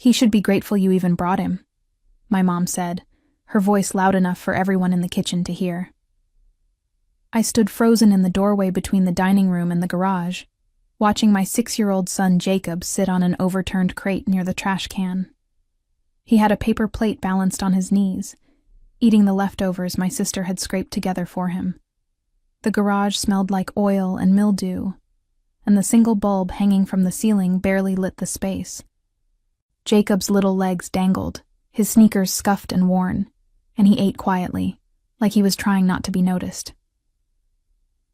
"He should be grateful you even brought him," my mom said, her voice loud enough for everyone in the kitchen to hear. I stood frozen in the doorway between the dining room and the garage, watching my 6-year-old son Jacob sit on an overturned crate near the trash can. He had a paper plate balanced on his knees, eating the leftovers my sister had scraped together for him. The garage smelled like oil and mildew, and the single bulb hanging from the ceiling barely lit the space. Jacob's little legs dangled, his sneakers scuffed and worn, and he ate quietly, like he was trying not to be noticed.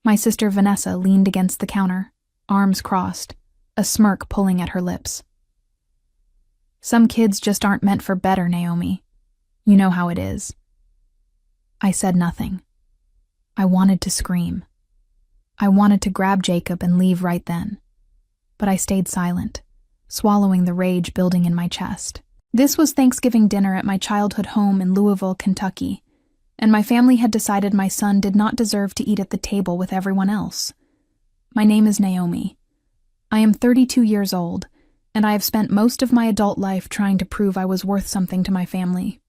My sister Vanessa leaned against the counter, arms crossed, a smirk pulling at her lips. "Some kids just aren't meant for better, Naomi. You know how it is." I said nothing. I wanted to scream. I wanted to grab Jacob and leave right then. But I stayed silent, swallowing the rage building in my chest. This was Thanksgiving dinner at my childhood home in Louisville, Kentucky, and my family had decided my son did not deserve to eat at the table with everyone else. My name is Naomi. I am 32 years old, and I have spent most of my adult life trying to prove I was worth something to my family.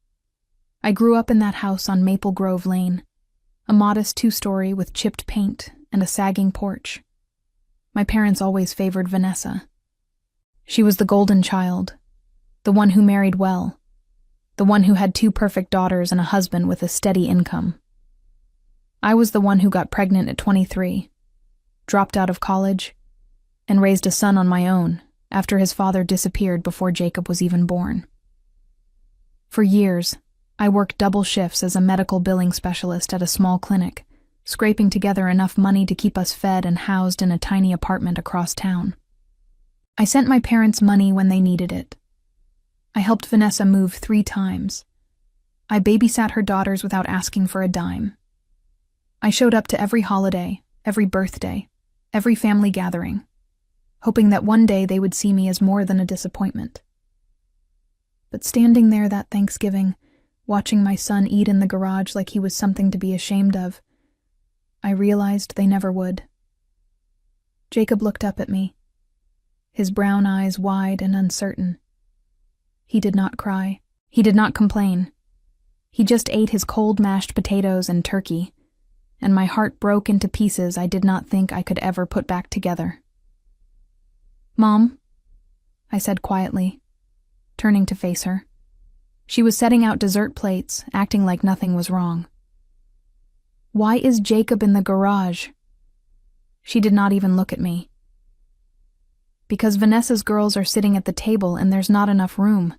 I grew up in that house on Maple Grove Lane, a modest 2-story with chipped paint and a sagging porch. My parents always favored Vanessa. She was the golden child, the one who married well, the one who had 2 perfect daughters and a husband with a steady income. I was the one who got pregnant at 23, dropped out of college, and raised a son on my own after his father disappeared before Jacob was even born. For years, I worked double shifts as a medical billing specialist at a small clinic, scraping together enough money to keep us fed and housed in a tiny apartment across town. I sent my parents money when they needed it. I helped Vanessa move 3 times. I babysat her daughters without asking for a dime. I showed up to every holiday, every birthday, every family gathering, hoping that one day they would see me as more than a disappointment. But standing there that Thanksgiving, watching my son eat in the garage like he was something to be ashamed of, I realized they never would. Jacob looked up at me, his brown eyes wide and uncertain. He did not cry. He did not complain. He just ate his cold mashed potatoes and turkey, and my heart broke into pieces I did not think I could ever put back together. "Mom," I said quietly, turning to face her. She was setting out dessert plates, acting like nothing was wrong. "Why is Jacob in the garage?" She did not even look at me. "Because Vanessa's girls are sitting at the table and there's not enough room.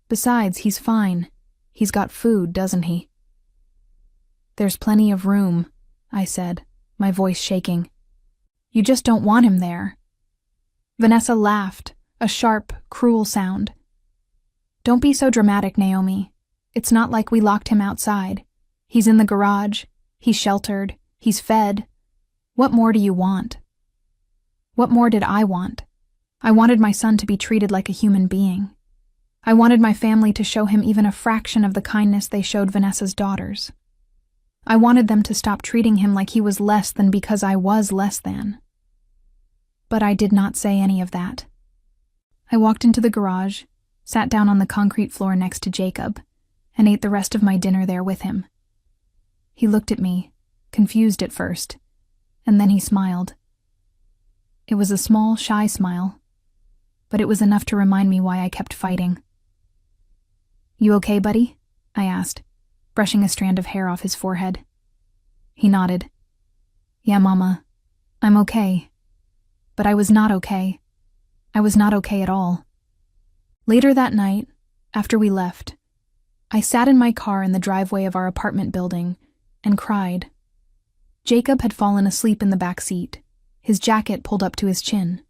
Besides, he's fine. He's got food, doesn't he?" "There's plenty of room," I said, my voice shaking. "You just don't want him there." Vanessa laughed, a sharp, cruel sound. "Don't be so dramatic, Naomi. It's not like we locked him outside. He's in the garage, he's sheltered, he's fed. What more do you want?" What more did I want? I wanted my son to be treated like a human being. I wanted my family to show him even a fraction of the kindness they showed Vanessa's daughters. I wanted them to stop treating him like he was less than because I was less than. But I did not say any of that. I walked into the garage, sat down on the concrete floor next to Jacob, and ate the rest of my dinner there with him. He looked at me, confused at first, and then he smiled. It was a small, shy smile, but it was enough to remind me why I kept fighting. "You okay, buddy?" I asked, brushing a strand of hair off his forehead. He nodded. "Yeah, Mama, I'm okay." But I was not okay. I was not okay at all. Later that night, after we left, I sat in my car in the driveway of our apartment building and cried. Jacob had fallen asleep in the back seat, his jacket pulled up to his chin.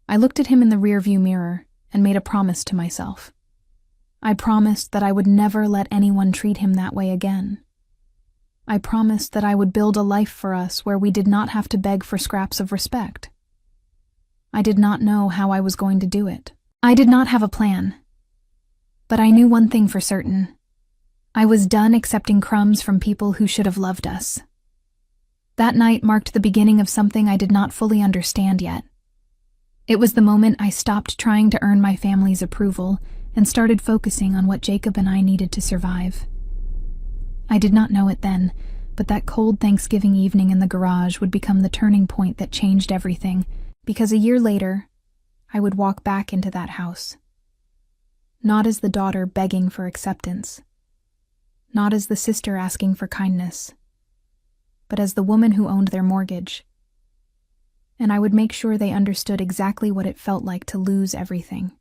I looked at him in the rearview mirror and made a promise to myself. I promised that I would never let anyone treat him that way again. I promised that I would build a life for us where we did not have to beg for scraps of respect. I did not know how I was going to do it. I did not have a plan. But I knew one thing for certain. I was done accepting crumbs from people who should have loved us. That night marked the beginning of something I did not fully understand yet. It was the moment I stopped trying to earn my family's approval and started focusing on what Jacob and I needed to survive. I did not know it then, but that cold Thanksgiving evening in the garage would become the turning point that changed everything, because a year later, I would walk back into that house. Not as the daughter begging for acceptance, not as the sister asking for kindness, but as the woman who owned their mortgage. And I would make sure they understood exactly what it felt like to lose everything.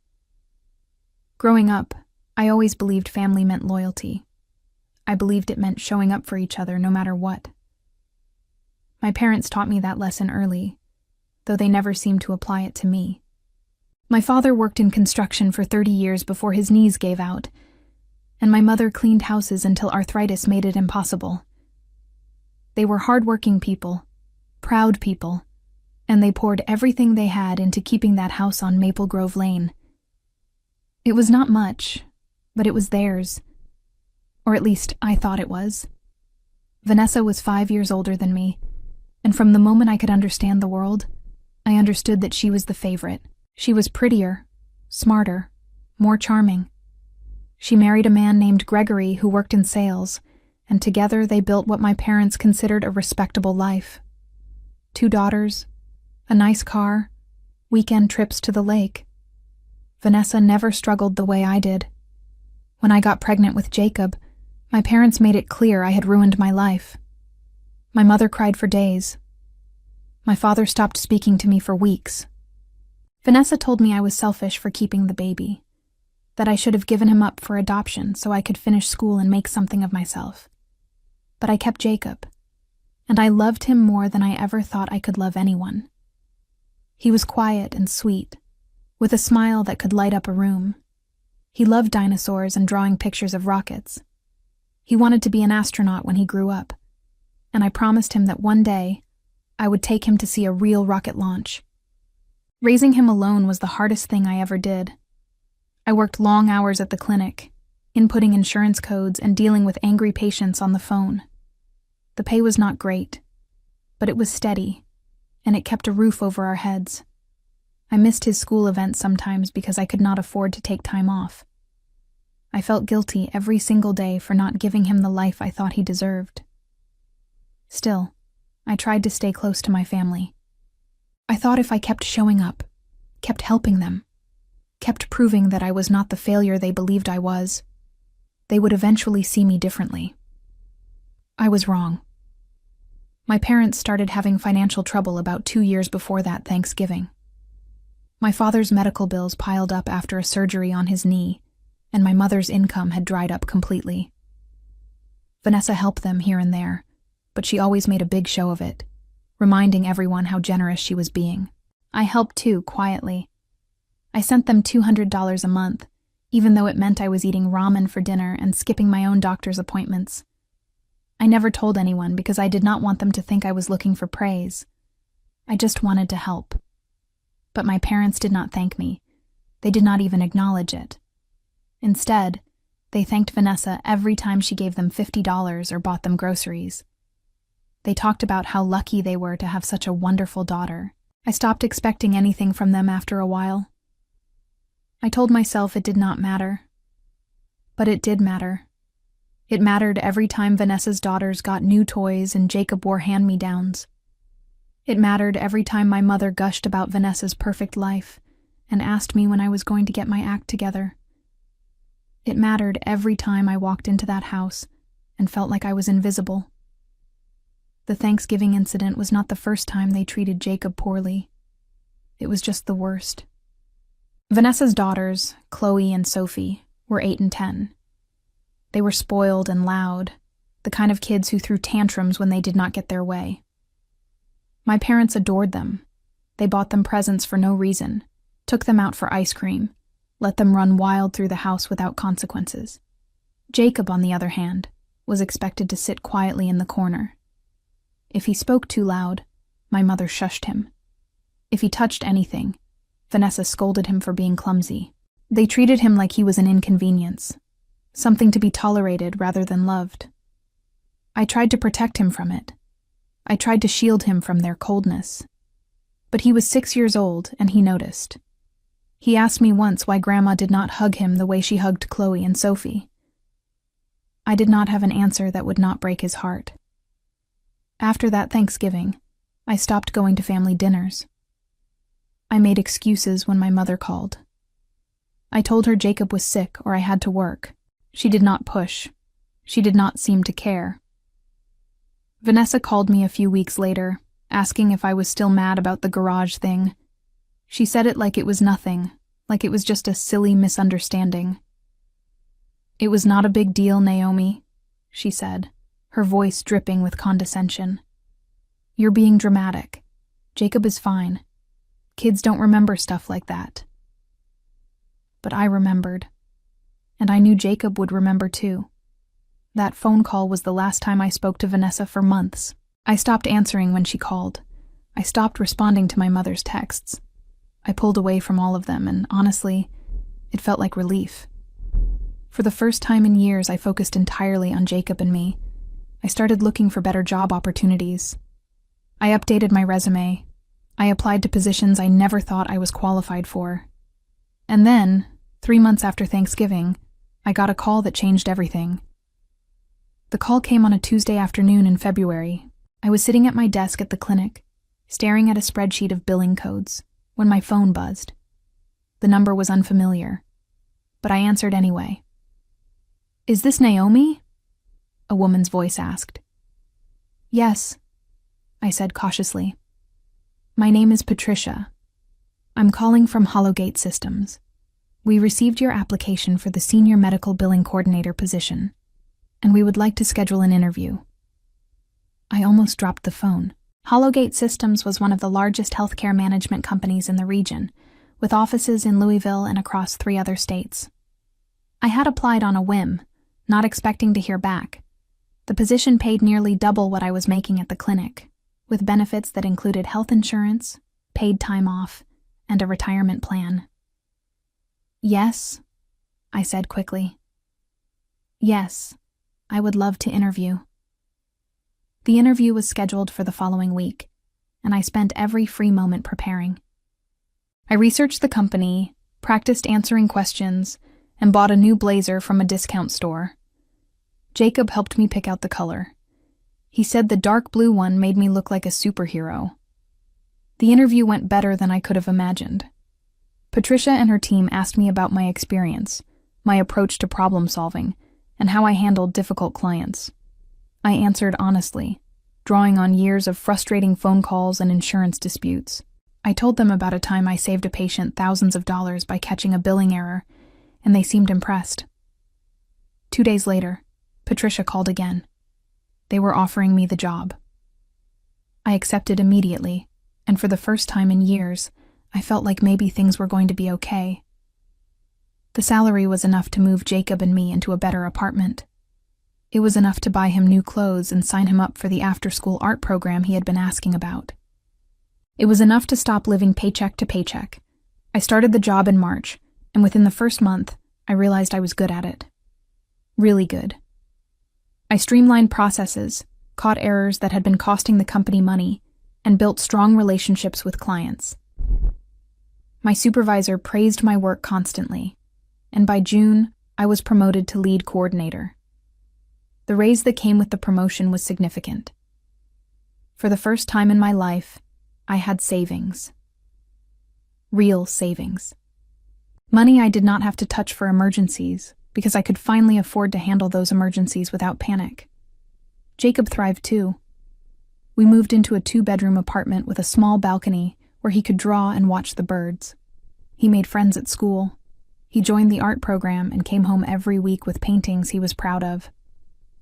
Growing up, I always believed family meant loyalty. I believed it meant showing up for each other no matter what. My parents taught me that lesson early, though they never seemed to apply it to me. My father worked in construction for 30 years before his knees gave out, and my mother cleaned houses until arthritis made it impossible. They were hardworking people, proud people, and they poured everything they had into keeping that house on Maple Grove Lane. It was not much, but it was theirs. Or at least I thought it was. Vanessa was 5 years older than me, and from the moment I could understand the world, I understood that she was the favorite. She was prettier, smarter, more charming. She married a man named Gregory who worked in sales, and together they built what my parents considered a respectable life. 2 daughters, a nice car, weekend trips to the lake. Vanessa never struggled the way I did. When I got pregnant with Jacob, my parents made it clear I had ruined my life. My mother cried for days. My father stopped speaking to me for weeks. Vanessa told me I was selfish for keeping the baby, that I should have given him up for adoption so I could finish school and make something of myself. But I kept Jacob, and I loved him more than I ever thought I could love anyone. He was quiet and sweet, with a smile that could light up a room. He loved dinosaurs and drawing pictures of rockets. He wanted to be an astronaut when he grew up, and I promised him that one day I would take him to see a real rocket launch. Raising him alone was the hardest thing I ever did. I worked long hours at the clinic, inputting insurance codes and dealing with angry patients on the phone. The pay was not great, but it was steady, and it kept a roof over our heads. I missed his school events sometimes because I could not afford to take time off. I felt guilty every single day for not giving him the life I thought he deserved. Still, I tried to stay close to my family. I thought if I kept showing up, kept helping them, kept proving that I was not the failure they believed I was, they would eventually see me differently. I was wrong. My parents started having financial trouble about 2 years before that Thanksgiving. My father's medical bills piled up after a surgery on his knee, and my mother's income had dried up completely. Vanessa helped them here and there, but she always made a big show of it, reminding everyone how generous she was being. I helped too, quietly. I sent them $200 a month, even though it meant I was eating ramen for dinner and skipping my own doctor's appointments. I never told anyone because I did not want them to think I was looking for praise. I just wanted to help. But my parents did not thank me. They did not even acknowledge it. Instead, they thanked Vanessa every time she gave them $50 or bought them groceries. They talked about how lucky they were to have such a wonderful daughter. I stopped expecting anything from them after a while. I told myself it did not matter. But it did matter. It mattered every time Vanessa's daughters got new toys and Jacob wore hand-me-downs. It mattered every time my mother gushed about Vanessa's perfect life and asked me when I was going to get my act together. It mattered every time I walked into that house and felt like I was invisible. The Thanksgiving incident was not the first time they treated Jacob poorly. It was just the worst. Vanessa's daughters, Chloe and Sophie, were 8 and 10. They were spoiled and loud, the kind of kids who threw tantrums when they did not get their way. My parents adored them. They bought them presents for no reason, took them out for ice cream, let them run wild through the house without consequences. Jacob, on the other hand, was expected to sit quietly in the corner. If he spoke too loud, my mother shushed him. If he touched anything, Vanessa scolded him for being clumsy. They treated him like he was an inconvenience, something to be tolerated rather than loved. I tried to protect him from it. I tried to shield him from their coldness. But he was 6 years old, and he noticed. He asked me once why Grandma did not hug him the way she hugged Chloe and Sophie. I did not have an answer that would not break his heart. After that Thanksgiving, I stopped going to family dinners. I made excuses when my mother called. I told her Jacob was sick or I had to work. She did not push. She did not seem to care. Vanessa called me a few weeks later, asking if I was still mad about the garage thing. She said it like it was nothing, like it was just a silly misunderstanding. "It was not a big deal, Naomi," she said, her voice dripping with condescension. "You're being dramatic. Jacob is fine. Kids don't remember stuff like that." But I remembered. And I knew Jacob would remember too. That phone call was the last time I spoke to Vanessa for months. I stopped answering when she called. I stopped responding to my mother's texts. I pulled away from all of them, and honestly, it felt like relief. For the first time in years, I focused entirely on Jacob and me. I started looking for better job opportunities. I updated my resume. I applied to positions I never thought I was qualified for. And then, 3 months after Thanksgiving, I got a call that changed everything. The call came on a Tuesday afternoon in February. I was sitting at my desk at the clinic, staring at a spreadsheet of billing codes, when my phone buzzed. The number was unfamiliar, but I answered anyway. "Is this Naomi?" a woman's voice asked. "Yes," I said cautiously. "My name is Patricia. I'm calling from Hollowgate Systems. We received your application for the Senior Medical Billing Coordinator position, and we would like to schedule an interview." I almost dropped the phone. Hollowgate Systems was one of the largest healthcare management companies in the region, with offices in Louisville and across 3 other states. I had applied on a whim, not expecting to hear back. The position paid nearly double what I was making at the clinic, with benefits that included health insurance, paid time off, and a retirement plan. "Yes," I said quickly. "Yes, I would love to interview." The interview was scheduled for the following week, and I spent every free moment preparing. I researched the company, practiced answering questions, and bought a new blazer from a discount store. Jacob helped me pick out the color. He said the dark blue one made me look like a superhero. The interview went better than I could have imagined. Patricia and her team asked me about my experience, my approach to problem solving, and how I handled difficult clients. I answered honestly, drawing on years of frustrating phone calls and insurance disputes. I told them about a time I saved a patient thousands of dollars by catching a billing error, and they seemed impressed. 2 days later, Patricia called again. They were offering me the job. I accepted immediately, and for the first time in years, I felt like maybe things were going to be okay. The salary was enough to move Jacob and me into a better apartment. It was enough to buy him new clothes and sign him up for the after-school art program he had been asking about. It was enough to stop living paycheck to paycheck. I started the job in March, and within the first month, I realized I was good at it. Really good. I streamlined processes, caught errors that had been costing the company money, and built strong relationships with clients. My supervisor praised my work constantly, and by June, I was promoted to lead coordinator. The raise that came with the promotion was significant. For the first time in my life, I had savings. Real savings. Money I did not have to touch for emergencies, because I could finally afford to handle those emergencies without panic. Jacob thrived too. We moved into a 2-bedroom apartment with a small balcony where he could draw and watch the birds. He made friends at school. He joined the art program and came home every week with paintings he was proud of.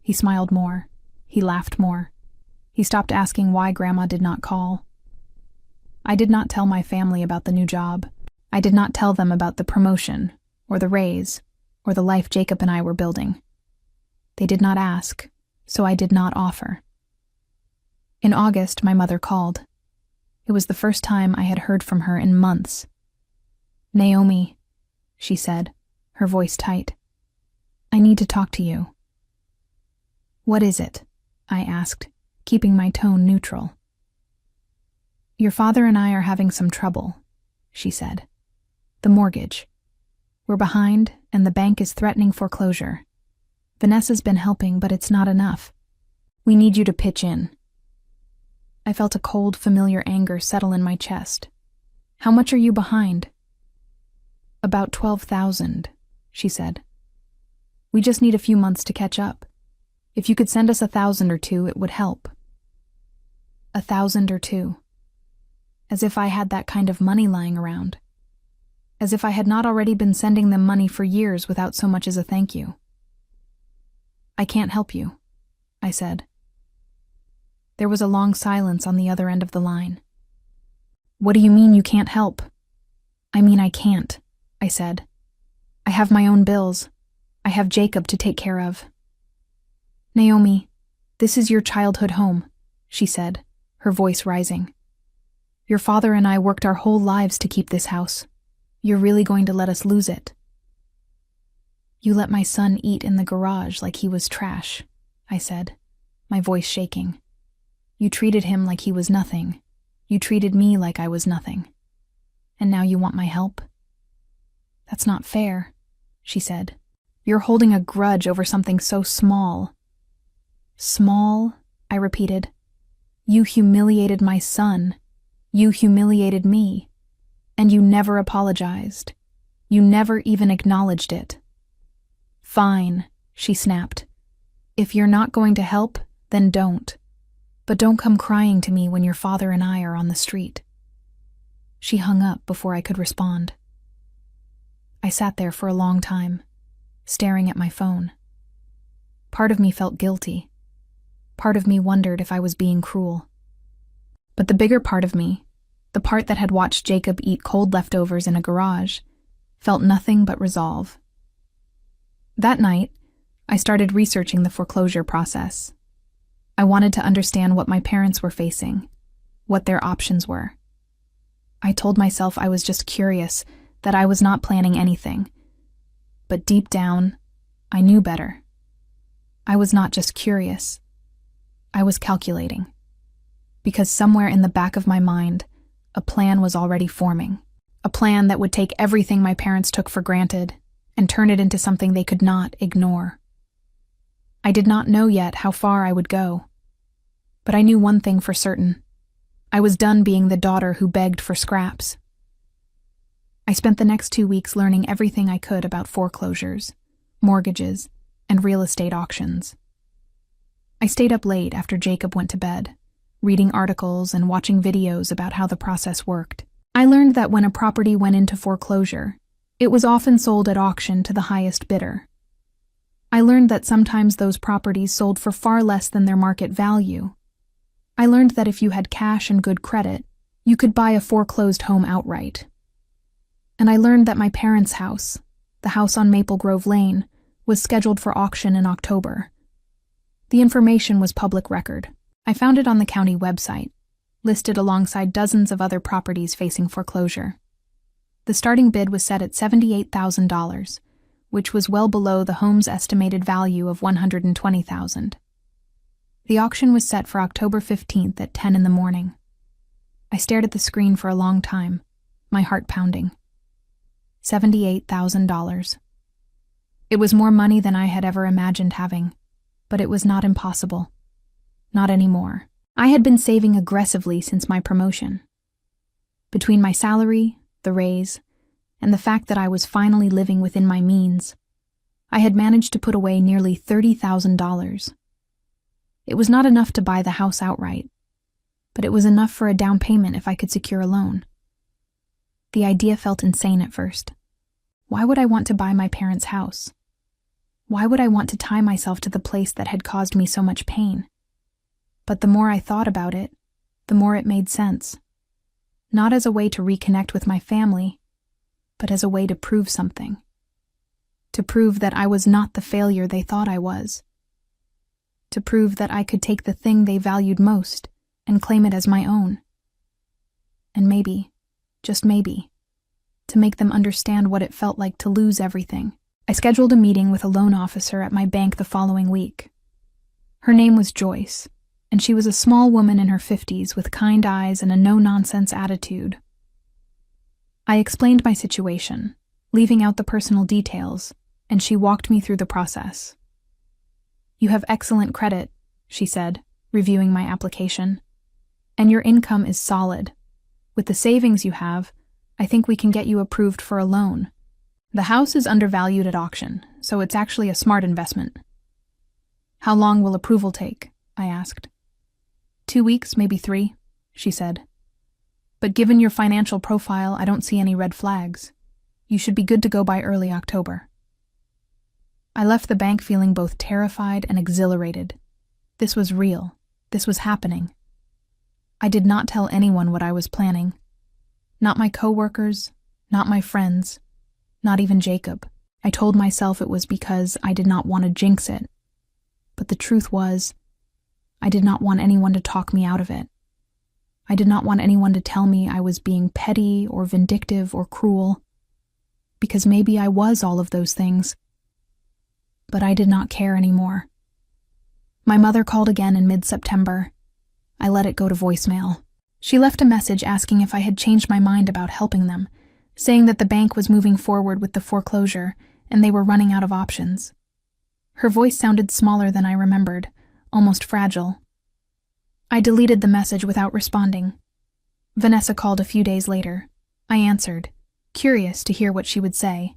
He smiled more. He laughed more. He stopped asking why Grandma did not call. I did not tell my family about the new job. I did not tell them about the promotion, or the raise, or the life Jacob and I were building. They did not ask, so I did not offer. In August, my mother called. It was the first time I had heard from her in months. "Naomi," she said, her voice tight. "I need to talk to you." "What is it?" I asked, keeping my tone neutral. "Your father and I are having some trouble," she said. "The mortgage. We're behind, and the bank is threatening foreclosure. Vanessa's been helping, but it's not enough. We need you to pitch in." I felt a cold, familiar anger settle in my chest. "How much are you behind?" "About 12,000, she said. "We just need a few months to catch up. If you could send us 1,000 or two, it would help." 1,000 or two. As if I had that kind of money lying around. As if I had not already been sending them money for years without so much as a thank you. "I can't help you," I said. There was a long silence on the other end of the line. "What do you mean you can't help?" "I mean I can't," I said. "I have my own bills. I have Jacob to take care of." "Naomi, this is your childhood home," she said, her voice rising. "Your father and I worked our whole lives to keep this house. You're really going to let us lose it?" "You let my son eat in the garage like he was trash," I said, my voice shaking. "You treated him like he was nothing. You treated me like I was nothing. And now you want my help?" "That's not fair," she said. "You're holding a grudge over something so small." "Small?" I repeated. "You humiliated my son. You humiliated me. And you never apologized. You never even acknowledged it." "Fine," she snapped. "If you're not going to help, then don't. But don't come crying to me when your father and I are on the street." She hung up before I could respond. I sat there for a long time, staring at my phone. Part of me felt guilty. Part of me wondered if I was being cruel. But the bigger part of me, the part that had watched Jacob eat cold leftovers in a garage, felt nothing but resolve. That night, I started researching the foreclosure process. I wanted to understand what my parents were facing, what their options were. I told myself I was just curious, that I was not planning anything. But deep down, I knew better. I was not just curious. I was calculating. Because somewhere in the back of my mind, a plan was already forming. A plan that would take everything my parents took for granted and turn it into something they could not ignore. I did not know yet how far I would go. But I knew one thing for certain. I was done being the daughter who begged for scraps. I spent the next 2 weeks learning everything I could about foreclosures, mortgages, and real estate auctions. I stayed up late after Jacob went to bed, reading articles and watching videos about how the process worked. I learned that when a property went into foreclosure, it was often sold at auction to the highest bidder. I learned that sometimes those properties sold for far less than their market value. I learned that if you had cash and good credit, you could buy a foreclosed home outright. And I learned that my parents' house, the house on Maple Grove Lane, was scheduled for auction in October. The information was public record. I found it on the county website, listed alongside dozens of other properties facing foreclosure. The starting bid was set at $78,000, which was well below the home's estimated value of $120,000. The auction was set for October 15th at 10 in the morning. I stared at the screen for a long time, my heart pounding. $78,000. It was more money than I had ever imagined having, but it was not impossible. Not anymore. I had been saving aggressively since my promotion. Between my salary, the raise, and the fact that I was finally living within my means, I had managed to put away nearly $30,000. It was not enough to buy the house outright, but it was enough for a down payment if I could secure a loan. The idea felt insane at first. Why would I want to buy my parents' house? Why would I want to tie myself to the place that had caused me so much pain? But the more I thought about it, the more it made sense. Not as a way to reconnect with my family, but as a way to prove something. To prove that I was not the failure they thought I was. To prove that I could take the thing they valued most and claim it as my own. And maybe, just maybe, to make them understand what it felt like to lose everything. I scheduled a meeting with a loan officer at my bank the following week. Her name was Joyce, and she was a small woman in her 50s with kind eyes and a no-nonsense attitude. I explained my situation, leaving out the personal details, and she walked me through the process. "You have excellent credit," she said, reviewing my application, "and your income is solid. With the savings you have, I think we can get you approved for a loan. The house is undervalued at auction, so it's actually a smart investment." "How long will approval take?" I asked. 2 weeks, maybe 3, she said. "But given your financial profile, I don't see any red flags. You should be good to go by early October." I left the bank feeling both terrified and exhilarated. This was real. This was happening. I did not tell anyone what I was planning. Not my coworkers, not my friends, not even Jacob. I told myself it was because I did not want to jinx it. But the truth was, I did not want anyone to talk me out of it. I did not want anyone to tell me I was being petty or vindictive or cruel, because maybe I was all of those things. But I did not care anymore. My mother called again in mid-September. I let it go to voicemail. She left a message asking if I had changed my mind about helping them, saying that the bank was moving forward with the foreclosure and they were running out of options. Her voice sounded smaller than I remembered, almost fragile. I deleted the message without responding. Vanessa called a few days later. I answered, curious to hear what she would say.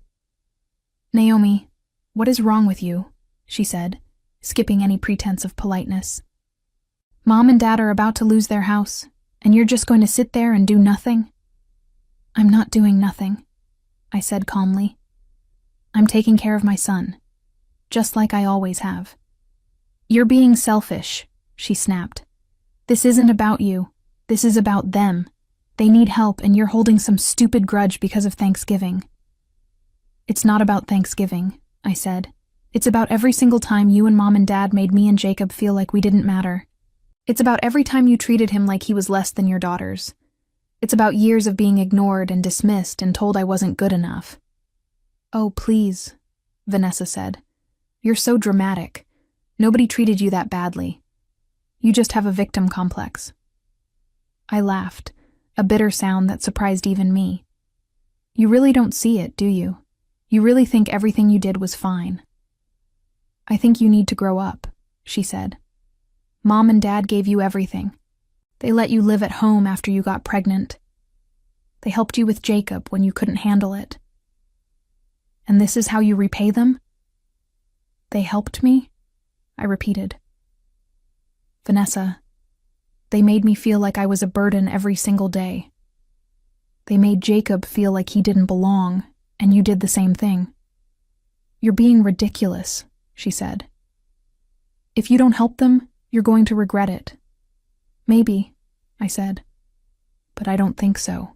"Naomi, what is wrong with you?" she said, skipping any pretense of politeness. "Mom and Dad are about to lose their house, and you're just going to sit there and do nothing?" "I'm not doing nothing," I said calmly. "I'm taking care of my son, just like I always have." "You're being selfish," she snapped. "This isn't about you. This is about them. They need help, and you're holding some stupid grudge because of Thanksgiving." "It's not about Thanksgiving," I said. "It's about every single time you and Mom and Dad made me and Jacob feel like we didn't matter. It's about every time you treated him like he was less than your daughters. It's about years of being ignored and dismissed and told I wasn't good enough." "Oh, please," Vanessa said. "You're so dramatic. Nobody treated you that badly. You just have a victim complex." I laughed, a bitter sound that surprised even me. "You really don't see it, do you? You really think everything you did was fine." "I think you need to grow up," she said. "Mom and Dad gave you everything. They let you live at home after you got pregnant. They helped you with Jacob when you couldn't handle it. And this is how you repay them?" "They helped me?" I repeated. "Vanessa, they made me feel like I was a burden every single day. They made Jacob feel like he didn't belong, and you did the same thing. You're being ridiculous," she said. "If you don't help them, you're going to regret it." "Maybe," I said, "but I don't think so."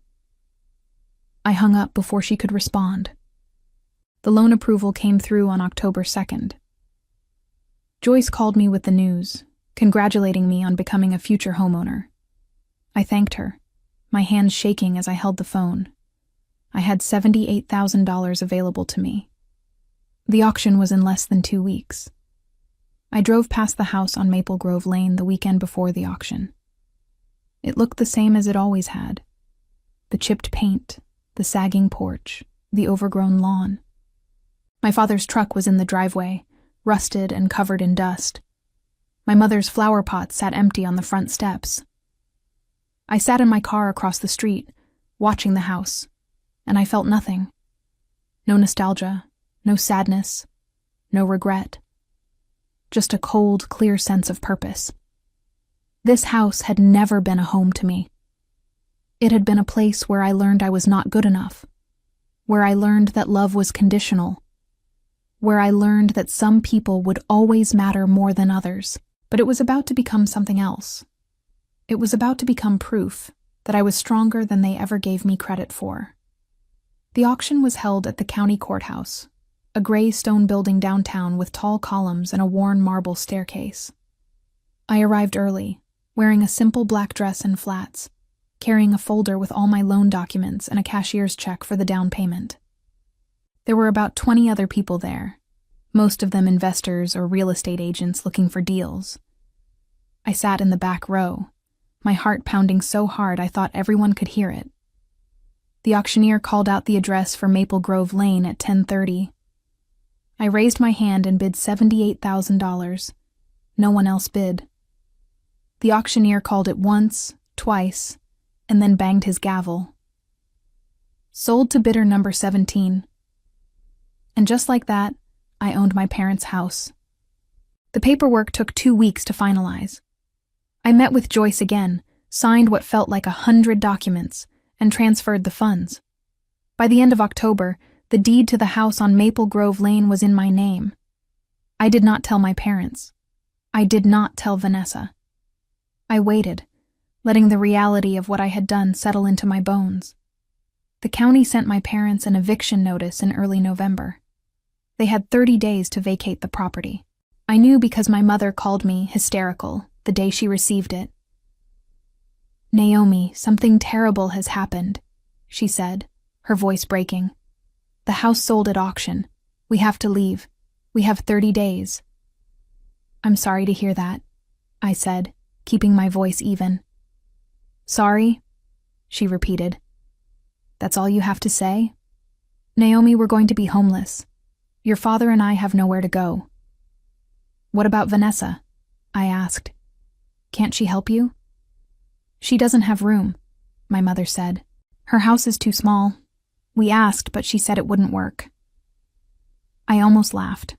I hung up before she could respond. The loan approval came through on October 2nd. Joyce called me with the news, congratulating me on becoming a future homeowner. I thanked her, my hands shaking as I held the phone. I had $78,000 available to me. The auction was in less than 2 weeks. I drove past the house on Maple Grove Lane the weekend before the auction. It looked the same as it always had. The chipped paint, the sagging porch, the overgrown lawn. My father's truck was in the driveway, rusted and covered in dust. My mother's flower pot sat empty on the front steps. I sat in my car across the street, watching the house, and I felt nothing. No nostalgia, no sadness, no regret. Just a cold, clear sense of purpose. This house had never been a home to me. It had been a place where I learned I was not good enough, where I learned that love was conditional, where I learned that some people would always matter more than others. But it was about to become something else. It was about to become proof that I was stronger than they ever gave me credit for. The auction was held at the county courthouse, a gray stone building downtown with tall columns and a worn marble staircase. I arrived early, wearing a simple black dress and flats, carrying a folder with all my loan documents and a cashier's check for the down payment. There were about 20 other people there, most of them investors or real estate agents looking for deals. I sat in the back row, my heart pounding so hard I thought everyone could hear it. The auctioneer called out the address for Maple Grove Lane at 10:30. I raised my hand and bid $78,000. No one else bid. The auctioneer called it once, twice, and then banged his gavel. Sold to bidder number 17. And just like that, I owned my parents' house. The paperwork took 2 weeks to finalize. I met with Joyce again, signed what felt like 100 documents, and transferred the funds. By the end of October, the deed to the house on Maple Grove Lane was in my name. I did not tell my parents. I did not tell Vanessa. I waited, letting the reality of what I had done settle into my bones. The county sent my parents an eviction notice in early November. They had 30 days to vacate the property. I knew because my mother called me hysterical the day she received it. "Naomi, something terrible has happened," she said, her voice breaking. "The house sold at auction. We have to leave. We have 30 days. "I'm sorry to hear that," I said, keeping my voice even. "Sorry?" she repeated. "That's all you have to say? Naomi, we're going to be homeless. Your father and I have nowhere to go." "What about Vanessa?" I asked. "Can't she help you?" "She doesn't have room," my mother said. "Her house is too small. We asked, but she said it wouldn't work." I almost laughed.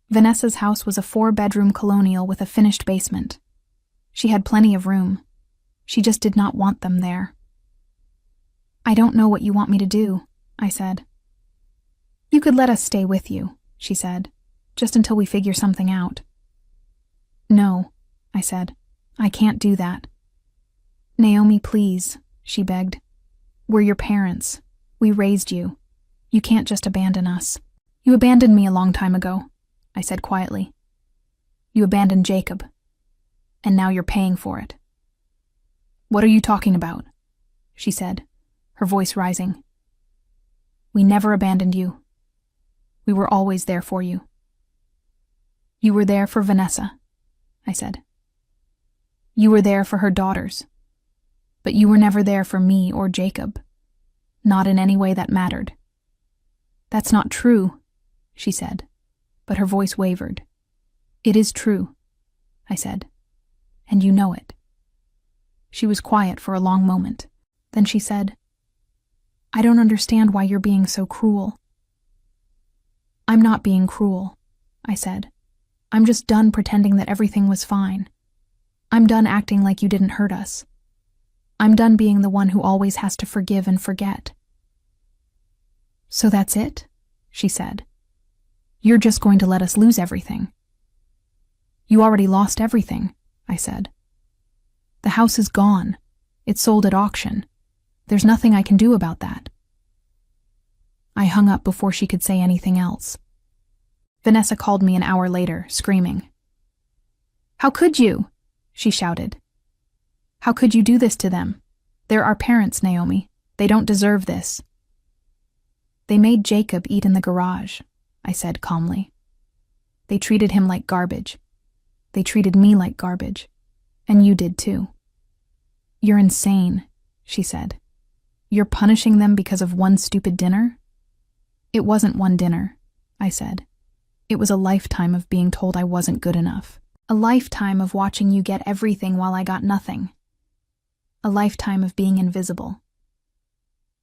Vanessa's house was a 4-bedroom colonial with a finished basement. She had plenty of room. She just did not want them there. "I don't know what you want me to do," I said. "You could let us stay with you," she said, "just until we figure something out." "No," I said. "I can't do that." "Naomi, please," she begged. "We're your parents. We raised you. You can't just abandon us." "You abandoned me a long time ago," I said quietly. "You abandoned Jacob. And now you're paying for it." "What are you talking about?" she said, her voice rising. "We never abandoned you. We were always there for you." "You were there for Vanessa," I said. "You were there for her daughters. But you were never there for me or Jacob. Not in any way that mattered." "That's not true," she said, but her voice wavered. "It is true," I said, "and you know it." She was quiet for a long moment. Then she said, "I don't understand why you're being so cruel." "I'm not being cruel," I said. "I'm just done pretending that everything was fine. I'm done acting like you didn't hurt us. I'm done being the one who always has to forgive and forget." "So that's it?" she said. "You're just going to let us lose everything?" "You already lost everything," I said. "The house is gone. It sold at auction. There's nothing I can do about that." I hung up before she could say anything else. Vanessa called me an hour later, screaming. "How could you?" she shouted. "How could you do this to them? They're our parents, Naomi. They don't deserve this." "They made Jacob eat in the garage," I said calmly. "They treated him like garbage. They treated me like garbage. And you did too." "You're insane," she said. "You're punishing them because of one stupid dinner?" "It wasn't one dinner," I said. "It was a lifetime of being told I wasn't good enough. A lifetime of watching you get everything while I got nothing. A lifetime of being invisible."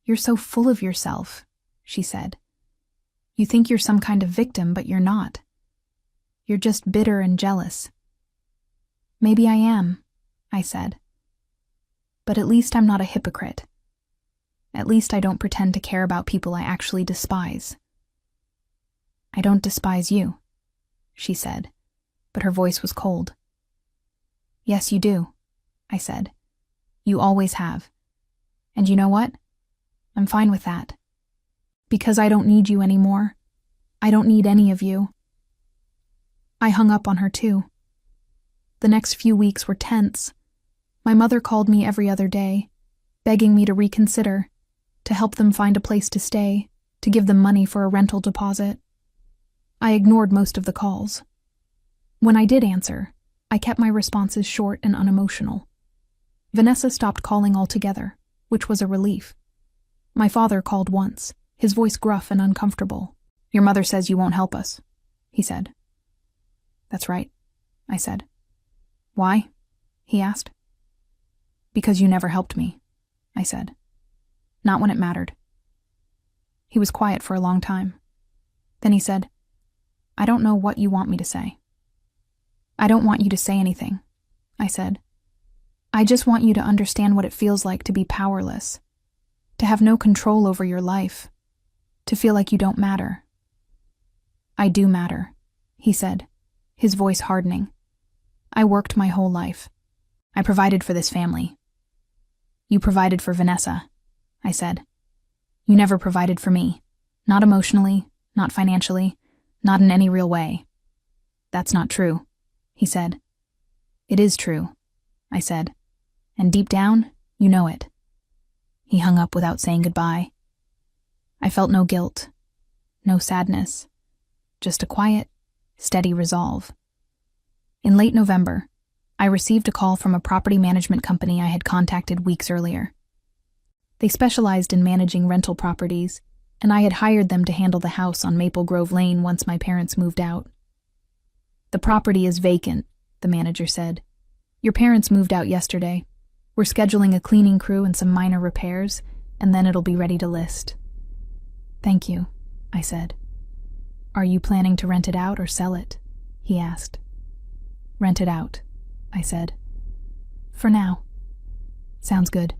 "You're so full of yourself," she said. "You think you're some kind of victim, but you're not. You're just bitter and jealous." "Maybe I am," I said. "But at least I'm not a hypocrite. At least I don't pretend to care about people I actually despise." "I don't despise you," she said, but her voice was cold. "Yes, you do," I said. "You always have. And you know what? I'm fine with that. Because I don't need you anymore. I don't need any of you." I hung up on her too. The next few weeks were tense. My mother called me every other day, begging me to reconsider, to help them find a place to stay, to give them money for a rental deposit. I ignored most of the calls. When I did answer, I kept my responses short and unemotional. Vanessa stopped calling altogether, which was a relief. My father called once, his voice gruff and uncomfortable. "Your mother says you won't help us," he said. "That's right," I said. "Why?" he asked. "Because you never helped me," I said. "Not when it mattered." He was quiet for a long time. Then he said, "I don't know what you want me to say." "I don't want you to say anything," I said. "I just want you to understand what it feels like to be powerless, to have no control over your life, to feel like you don't matter." "I do matter," he said, his voice hardening. "I worked my whole life. I provided for this family." "You provided for Vanessa," I said. "You never provided for me. Not emotionally, not financially, not in any real way." "That's not true," he said. "It is true," I said. "And deep down, you know it." He hung up without saying goodbye. I felt no guilt, no sadness, just a quiet, steady resolve. In late November, I received a call from a property management company I had contacted weeks earlier. They specialized in managing rental properties, and I had hired them to handle the house on Maple Grove Lane once my parents moved out. "The property is vacant," the manager said. "Your parents moved out yesterday. We're scheduling a cleaning crew and some minor repairs, and then it'll be ready to list." "Thank you," I said. "Are you planning to rent it out or sell it?" he asked. "Rent it out," I said. "For now." "Sounds good,"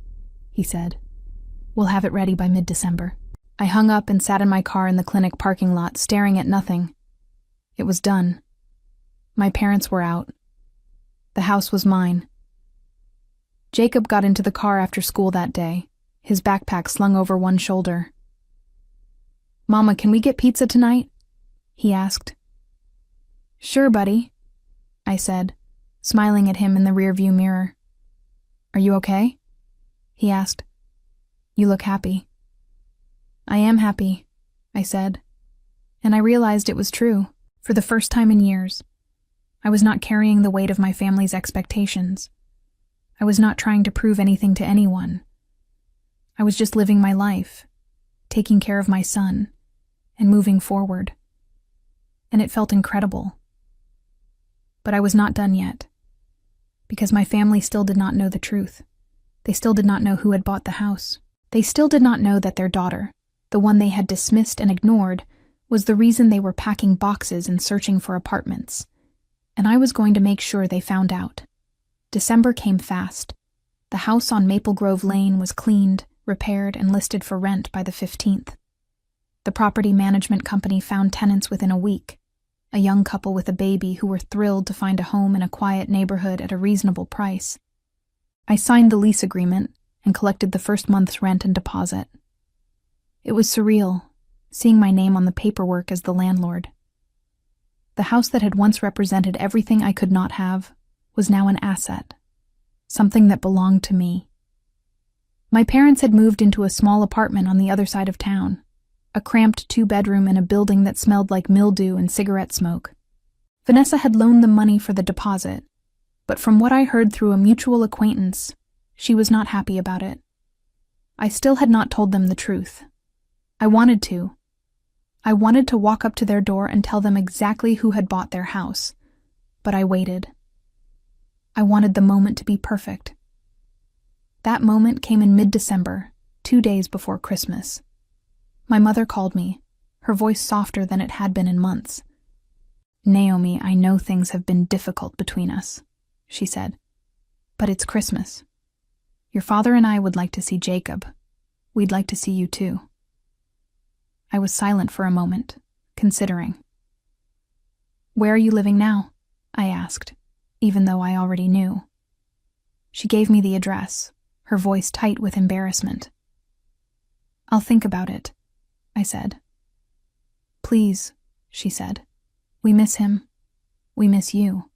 he said. "We'll have it ready by mid-December." I hung up and sat in my car in the clinic parking lot, staring at nothing. It was done. My parents were out. The house was mine. Jacob got into the car after school that day, his backpack slung over one shoulder. "Mama, can we get pizza tonight?" he asked. "Sure, buddy," I said, smiling at him in the rearview mirror. "Are you okay?" he asked. "You look happy." "I am happy," I said, and I realized it was true. For the first time in years, I was not carrying the weight of my family's expectations. I was not trying to prove anything to anyone. I was just living my life, taking care of my son, and moving forward. And it felt incredible. But I was not done yet, because my family still did not know the truth. They still did not know who had bought the house. They still did not know that their daughter, the one they had dismissed and ignored, was the reason they were packing boxes and searching for apartments. And I was going to make sure they found out. December came fast. The house on Maple Grove Lane was cleaned, repaired, and listed for rent by the 15th. The property management company found tenants within a week, a young couple with a baby who were thrilled to find a home in a quiet neighborhood at a reasonable price. I signed the lease agreement and collected the first month's rent and deposit. It was surreal, seeing my name on the paperwork as the landlord. The house that had once represented everything I could not have was now an asset, something that belonged to me. My parents had moved into a small apartment on the other side of town, a cramped 2-bedroom in a building that smelled like mildew and cigarette smoke. Vanessa had loaned them money for the deposit, but from what I heard through a mutual acquaintance, she was not happy about it. I still had not told them the truth. I wanted to. I wanted to walk up to their door and tell them exactly who had bought their house, but I waited. I wanted the moment to be perfect. That moment came in mid-December, 2 days before Christmas. My mother called me, her voice softer than it had been in months. "Naomi, I know things have been difficult between us," she said, "but it's Christmas. Your father and I would like to see Jacob. We'd like to see you too." I was silent for a moment, considering. "Where are you living now?" I asked, even though I already knew. She gave me the address, her voice tight with embarrassment. "I'll think about it," I said. "Please," she said. "We miss him. We miss you."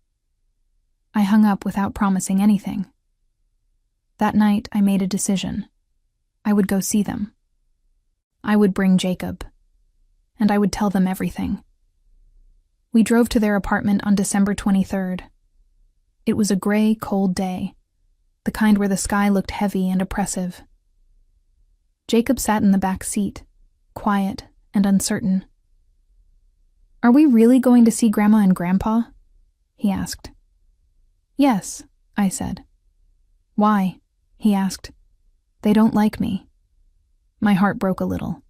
I hung up without promising anything. That night, I made a decision. I would go see them. I would bring Jacob, and I would tell them everything. We drove to their apartment on December 23rd. It was a gray, cold day, the kind where the sky looked heavy and oppressive. Jacob sat in the back seat, quiet and uncertain. "Are we really going to see Grandma and Grandpa?" he asked. "Yes," I said. "Why?" he asked. "They don't like me." My heart broke a little.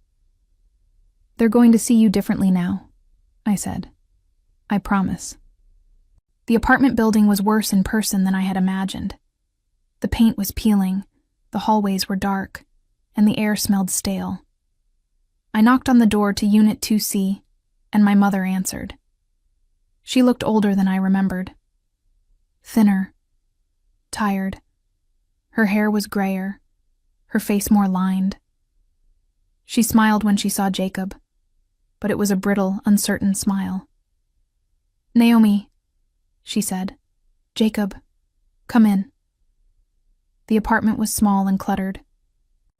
"They're going to see you differently now," I said. "I promise." The apartment building was worse in person than I had imagined. The paint was peeling, the hallways were dark, and the air smelled stale. I knocked on the door to Unit 2C, and my mother answered. She looked older than I remembered. Thinner, tired. Her hair was grayer, her face more lined. She smiled when she saw Jacob, but it was a brittle, uncertain smile. "Naomi," she said. "Jacob, come in." The apartment was small and cluttered.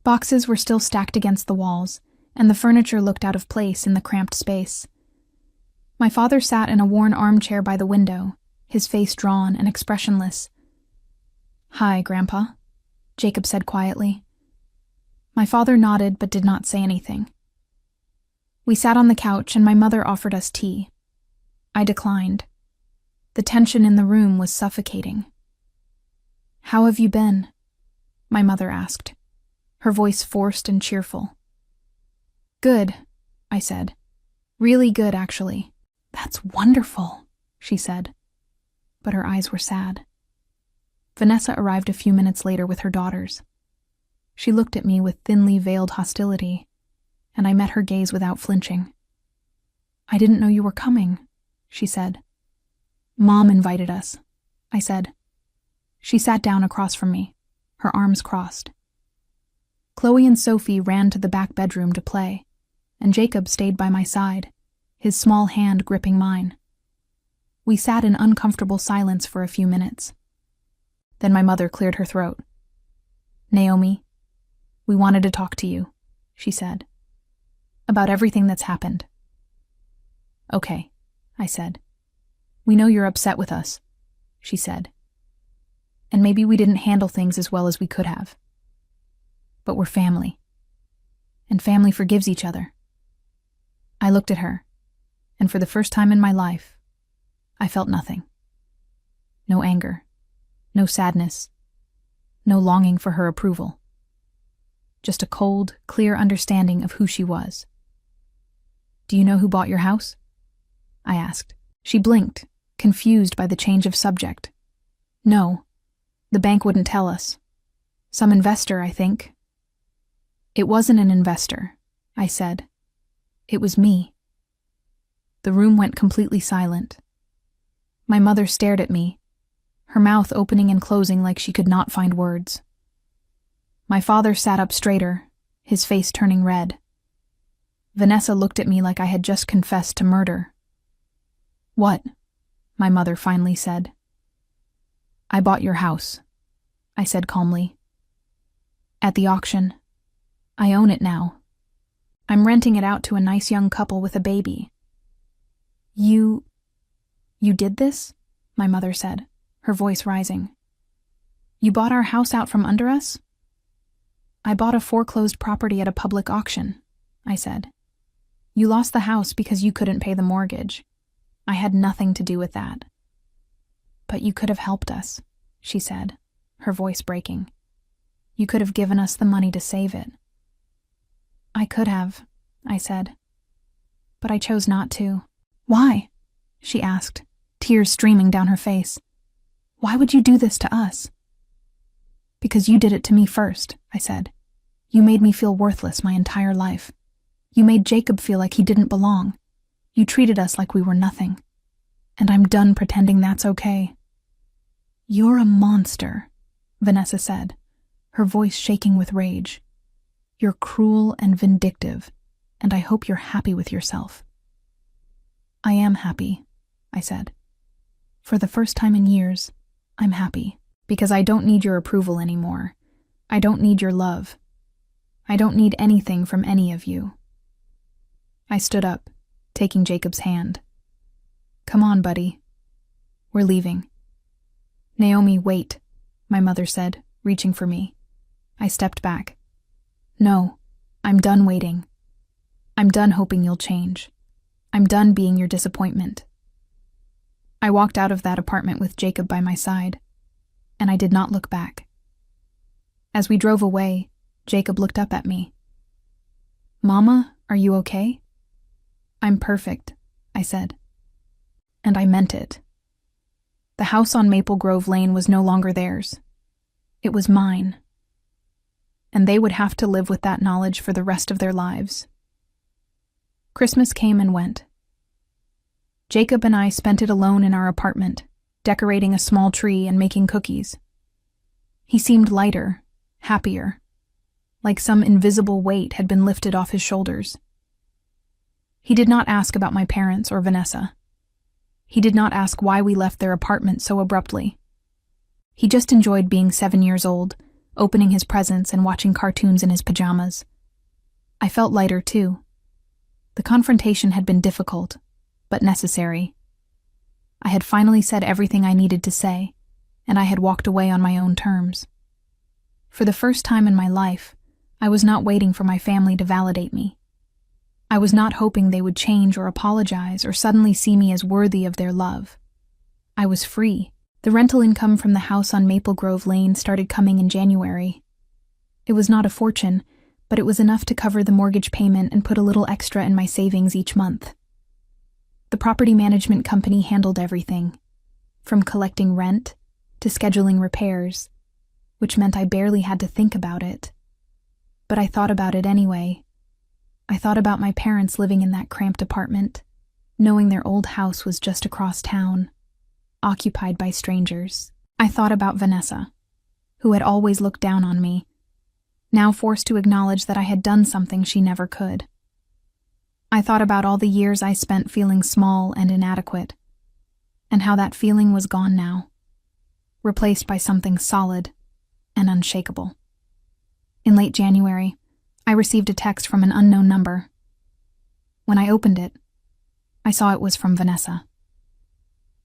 Boxes were still stacked against the walls, and the furniture looked out of place in the cramped space. My father sat in a worn armchair by the window, his face drawn and expressionless. "Hi, Grandpa," Jacob said quietly. My father nodded but did not say anything. We sat on the couch and my mother offered us tea. I declined. The tension in the room was suffocating. "How have you been?" my mother asked, her voice forced and cheerful. "Good," I said. "Really good, actually." "That's wonderful," she said, but her eyes were sad. Vanessa arrived a few minutes later with her daughters. She looked at me with thinly veiled hostility, and I met her gaze without flinching. "I didn't know you were coming," she said. "Mom invited us," I said. She sat down across from me, her arms crossed. Chloe and Sophie ran to the back bedroom to play, and Jacob stayed by my side, his small hand gripping mine. We sat in uncomfortable silence for a few minutes. Then my mother cleared her throat. "Naomi, we wanted to talk to you," she said. "About everything that's happened." "Okay," I said. "We know you're upset with us," she said. "And maybe we didn't handle things as well as we could have. But we're family. And family forgives each other." I looked at her, and for the first time in my life, I felt nothing. No anger, no sadness, no longing for her approval. Just a cold, clear understanding of who she was. "Do you know who bought your house?" I asked. She blinked, confused by the change of subject. "No, the bank wouldn't tell us. Some investor, I think." "It wasn't an investor," I said. "It was me." The room went completely silent. My mother stared at me, her mouth opening and closing like she could not find words. My father sat up straighter, his face turning red. Vanessa looked at me like I had just confessed to murder. "What?" my mother finally said. "I bought your house," I said calmly. "At the auction. I own it now. I'm renting it out to a nice young couple with a baby." You did this?" my mother said, her voice rising. "You bought our house out from under us?" "I bought a foreclosed property at a public auction," I said. "You lost the house because you couldn't pay the mortgage. I had nothing to do with that." "But you could have helped us," she said, her voice breaking. "You could have given us the money to save it." "I could have," I said. "But I chose not to." "Why?" she asked, tears streaming down her face. "Why would you do this to us?" "Because you did it to me first," I said. "You made me feel worthless my entire life. You made Jacob feel like he didn't belong. You treated us like we were nothing. And I'm done pretending that's okay." "You're a monster," Vanessa said, her voice shaking with rage. "You're cruel and vindictive, and I hope you're happy with yourself." "I am happy," I said. "For the first time in years, I'm happy, because I don't need your approval anymore. I don't need your love. I don't need anything from any of you." I stood up, taking Jacob's hand. "Come on, buddy. We're leaving." Naomi, wait, my mother said, reaching for me. I stepped back. No, I'm done waiting. I'm done hoping you'll change. I'm done being your disappointment. I walked out of that apartment with Jacob by my side, and I did not look back. As we drove away, Jacob looked up at me. Mama, are you okay? I'm perfect, I said. And I meant it. The house on Maple Grove Lane was no longer theirs. It was mine. And they would have to live with that knowledge for the rest of their lives. Christmas came and went. Jacob and I spent it alone in our apartment, decorating a small tree and making cookies. He seemed lighter, happier, like some invisible weight had been lifted off his shoulders. He did not ask about my parents or Vanessa. He did not ask why we left their apartment so abruptly. He just enjoyed being 7 years old, opening his presents and watching cartoons in his pajamas. I felt lighter too. The confrontation had been difficult, but necessary. I had finally said everything I needed to say, and I had walked away on my own terms. For the first time in my life, I was not waiting for my family to validate me. I was not hoping they would change or apologize or suddenly see me as worthy of their love. I was free. The rental income from the house on Maple Grove Lane started coming in January. It was not a fortune, but it was enough to cover the mortgage payment and put a little extra in my savings each month. The property management company handled everything, from collecting rent to scheduling repairs, which meant I barely had to think about it. But I thought about it anyway. I thought about my parents living in that cramped apartment, knowing their old house was just across town, occupied by strangers. I thought about Vanessa, who had always looked down on me, now forced to acknowledge that I had done something she never could. I thought about all the years I spent feeling small and inadequate, and how that feeling was gone now, replaced by something solid and unshakable. In late January, I received a text from an unknown number. When I opened it, I saw it was from Vanessa.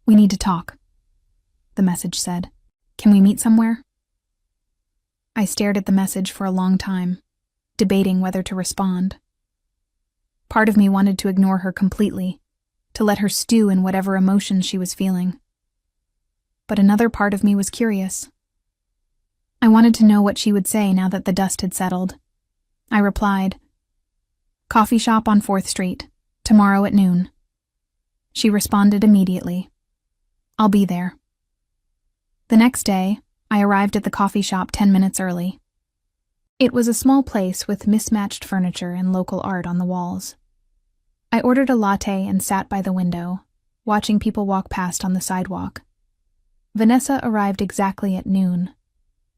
"We need to talk," the message said. "Can we meet somewhere?" I stared at the message for a long time, debating whether to respond. Part of me wanted to ignore her completely, to let her stew in whatever emotions she was feeling. But another part of me was curious. I wanted to know what she would say now that the dust had settled. I replied, "Coffee shop on 4th Street, tomorrow at noon." She responded immediately, "I'll be there." The next day, I arrived at the coffee shop 10 minutes early. It was a small place with mismatched furniture and local art on the walls. I ordered a latte and sat by the window, watching people walk past on the sidewalk. Vanessa arrived exactly at noon.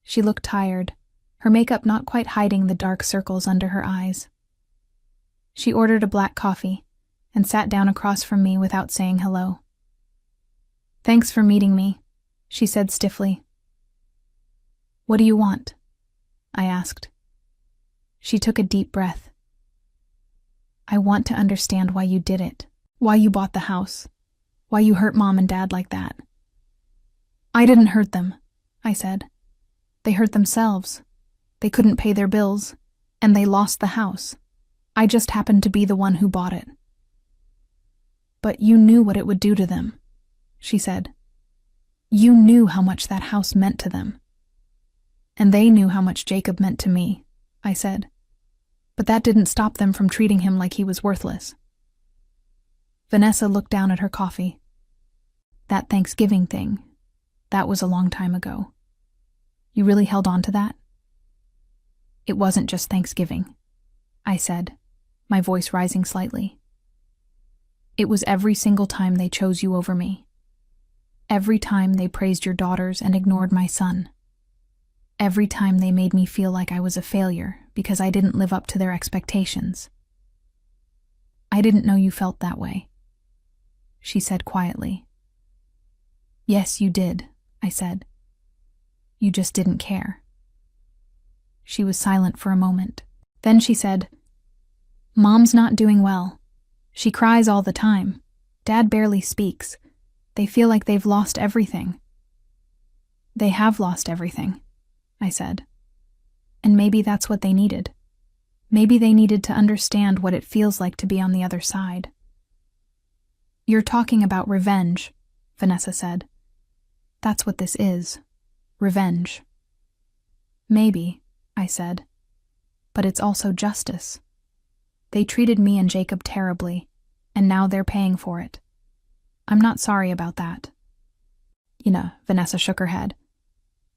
She looked tired, her makeup not quite hiding the dark circles under her eyes. She ordered a black coffee and sat down across from me without saying hello. "Thanks for meeting me," she said stiffly. "What do you want?" I asked. She took a deep breath. "I want to understand why you did it, why you bought the house, why you hurt Mom and Dad like that." "I didn't hurt them," I said. "They hurt themselves. They couldn't pay their bills, and they lost the house. I just happened to be the one who bought it." "But you knew what it would do to them," she said. "You knew how much that house meant to them." "And they knew how much Jacob meant to me," I said. "But that didn't stop them from treating him like he was worthless." Vanessa looked down at her coffee. "That Thanksgiving thing, that was a long time ago. You really held on to that?" "It wasn't just Thanksgiving," I said, my voice rising slightly. "It was every single time they chose you over me. Every time they praised your daughters and ignored my son. Every time they made me feel like I was a failure because I didn't live up to their expectations." "I didn't know you felt that way," she said quietly. "Yes, you did," I said. "You just didn't care." She was silent for a moment. Then she said, "Mom's not doing well. She cries all the time. Dad barely speaks. They feel like they've lost everything." They have lost everything, I said. And maybe that's what they needed. Maybe they needed to understand what it feels like to be on the other side. You're talking about revenge, Vanessa said. That's what this is. Revenge. Maybe, I said. But it's also justice. They treated me and Jacob terribly, and now they're paying for it. I'm not sorry about that. Vanessa shook her head.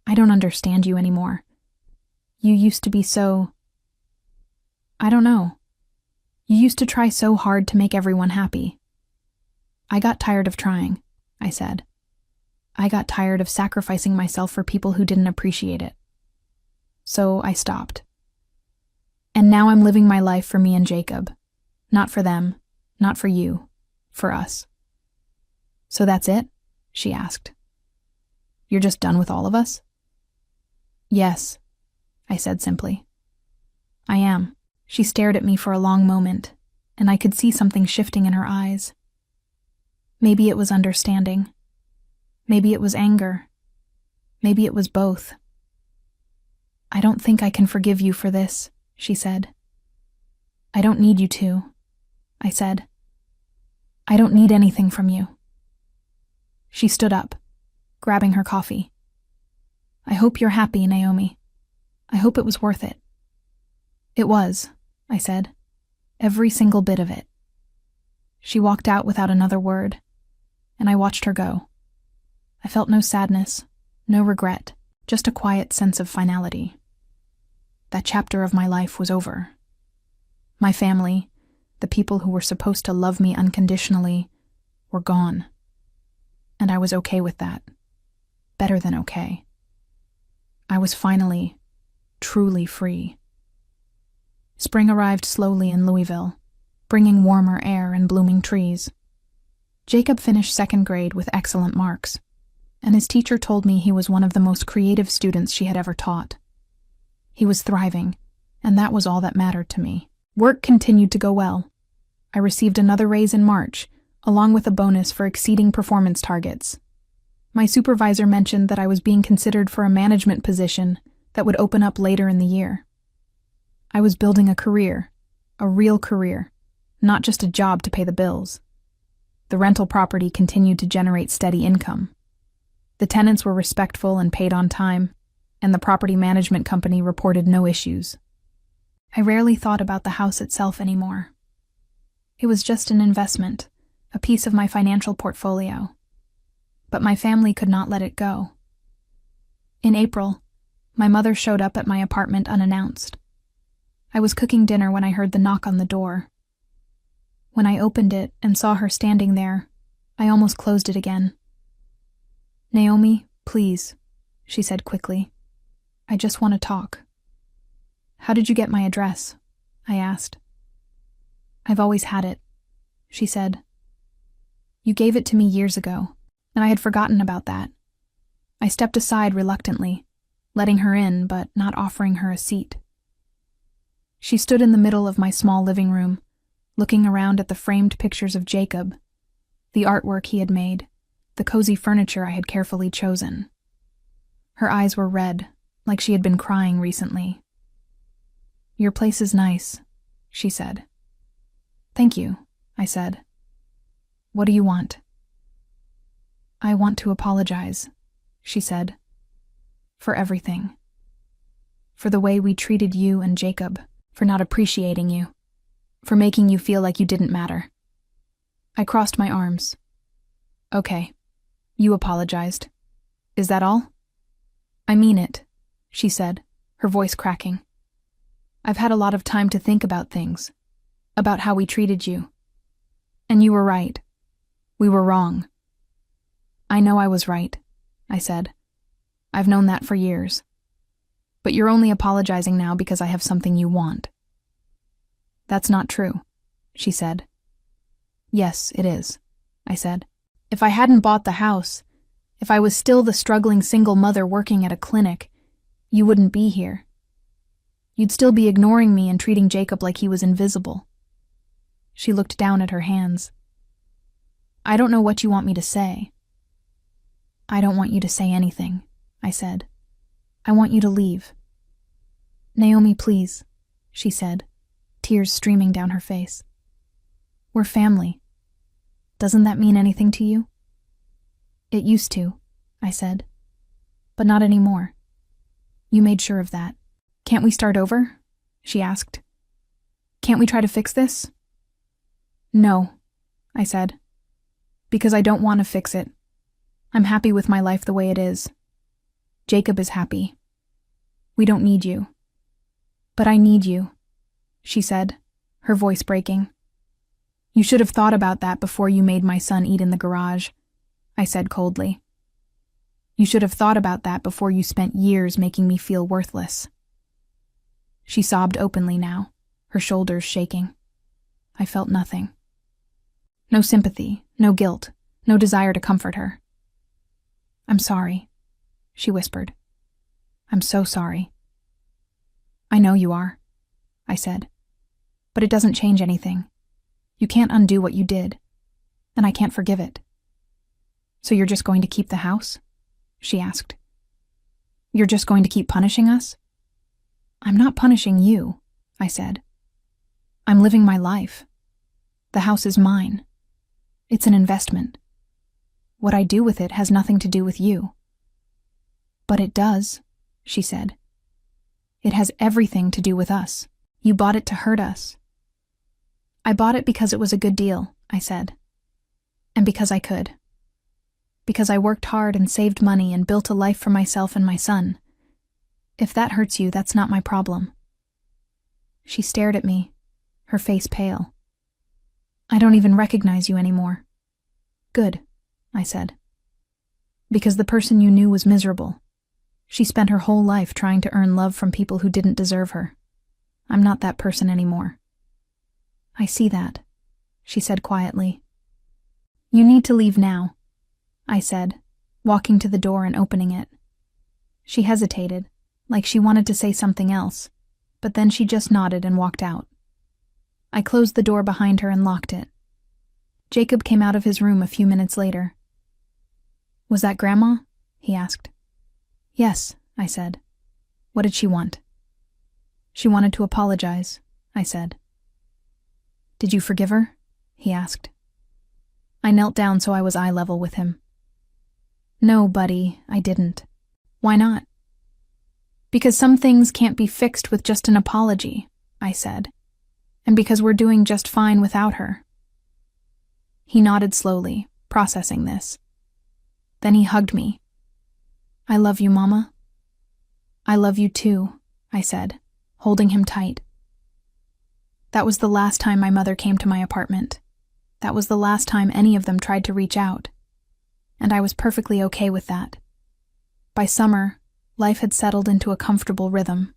I don't understand you anymore. You used to be so... I don't know. You used to try so hard to make everyone happy. I got tired of trying, I said. I got tired of sacrificing myself for people who didn't appreciate it. So I stopped. And now I'm living my life for me and Jacob. Not for them, not for you, for us. So that's it? She asked. You're just done with all of us? Yes, I said simply. I am. She stared at me for a long moment, and I could see something shifting in her eyes. Maybe it was understanding. Maybe it was anger. Maybe it was both. I don't think I can forgive you for this, she said. I don't need you to, I said. I don't need anything from you. She stood up, grabbing her coffee. I hope you're happy, Naomi. I hope it was worth it. It was, I said. Every single bit of it. She walked out without another word, and I watched her go. I felt no sadness, no regret, just a quiet sense of finality. That chapter of my life was over. My family, the people who were supposed to love me unconditionally, were gone. And I was okay with that. Better than okay. I was finally, truly free. Spring arrived slowly in Louisville, bringing warmer air and blooming trees. Jacob finished second grade with excellent marks, and his teacher told me he was one of the most creative students she had ever taught. He was thriving, and that was all that mattered to me. Work continued to go well. I received another raise in March, along with a bonus for exceeding performance targets. My supervisor mentioned that I was being considered for a management position that would open up later in the year. I was building a career, a real career, not just a job to pay the bills. The rental property continued to generate steady income. The tenants were respectful and paid on time, and the property management company reported no issues. I rarely thought about the house itself anymore. It was just an investment, a piece of my financial portfolio. But my family could not let it go. In April, my mother showed up at my apartment unannounced. I was cooking dinner when I heard the knock on the door. When I opened it and saw her standing there, I almost closed it again. Naomi, please, she said quickly. I just want to talk. How did you get my address? I asked. I've always had it, she said. You gave it to me years ago, and I had forgotten about that. I stepped aside reluctantly, letting her in but not offering her a seat. She stood in the middle of my small living room, looking around at the framed pictures of Jacob, the artwork he had made, the cozy furniture I had carefully chosen. Her eyes were red, like she had been crying recently. Your place is nice, she said. Thank you, I said. What do you want? I want to apologize, she said. For everything. For the way we treated you and Jacob, for not appreciating you, for making you feel like you didn't matter. I crossed my arms. Okay, you apologized. Is that all? I mean it, she said, her voice cracking. I've had a lot of time to think about things, about how we treated you. And you were right. We were wrong. I know I was right, I said. I've known that for years. But you're only apologizing now because I have something you want. That's not true, she said. Yes, it is, I said. If I hadn't bought the house, if I was still the struggling single mother working at a clinic, you wouldn't be here. You'd still be ignoring me and treating Jacob like he was invisible. She looked down at her hands. I don't know what you want me to say. I don't want you to say anything, I said. I want you to leave. Naomi, please, she said, tears streaming down her face. We're family. Doesn't that mean anything to you? It used to, I said. But not anymore. You made sure of that. Can't we start over? She asked. Can't we try to fix this? No, I said. Because I don't want to fix it. I'm happy with my life the way it is. Jacob is happy. We don't need you. But I need you, she said, her voice breaking. You should have thought about that before you made my son eat in the garage, I said coldly. You should have thought about that before you spent years making me feel worthless. She sobbed openly now, her shoulders shaking. I felt nothing. No sympathy, no guilt, no desire to comfort her. I'm sorry, she whispered. I'm so sorry. I know you are, I said. But it doesn't change anything. You can't undo what you did, and I can't forgive it. So you're just going to keep the house? She asked. You're just going to keep punishing us? I'm not punishing you, I said. I'm living my life. The house is mine. It's an investment. What I do with it has nothing to do with you. But it does, she said. It has everything to do with us. You bought it to hurt us. I bought it because it was a good deal, I said. And because I could. Because I worked hard and saved money and built a life for myself and my son. If that hurts you, that's not my problem. She stared at me, her face pale. I don't even recognize you anymore. Good, I said. Because the person you knew was miserable. She spent her whole life trying to earn love from people who didn't deserve her. I'm not that person anymore. I see that, she said quietly. You need to leave now, I said, walking to the door and opening it. She hesitated, like she wanted to say something else, but then she just nodded and walked out. I closed the door behind her and locked it. Jacob came out of his room a few minutes later. Was that Grandma? He asked. Yes, I said. What did she want? She wanted to apologize, I said. Did you forgive her? He asked. I knelt down so I was eye level with him. No, buddy, I didn't. Why not? Because some things can't be fixed with just an apology, I said. And because we're doing just fine without her. He nodded slowly, processing this. Then he hugged me. I love you, Mama. I love you too, I said, holding him tight. That was the last time my mother came to my apartment. That was the last time any of them tried to reach out. And I was perfectly okay with that. By summer, life had settled into a comfortable rhythm.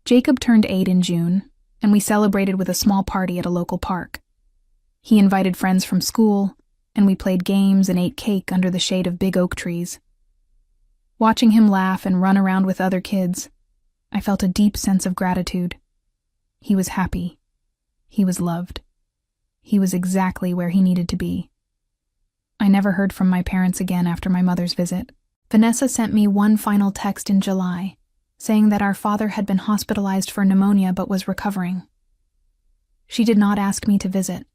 Jacob turned 8 in June, and we celebrated with a small party at a local park. He invited friends from school, and we played games and ate cake under the shade of big oak trees. Watching him laugh and run around with other kids, I felt a deep sense of gratitude. He was happy. He was loved. He was exactly where he needed to be. I never heard from my parents again after my mother's visit. Vanessa sent me one final text in July, saying that our father had been hospitalized for pneumonia but was recovering. She did not ask me to visit.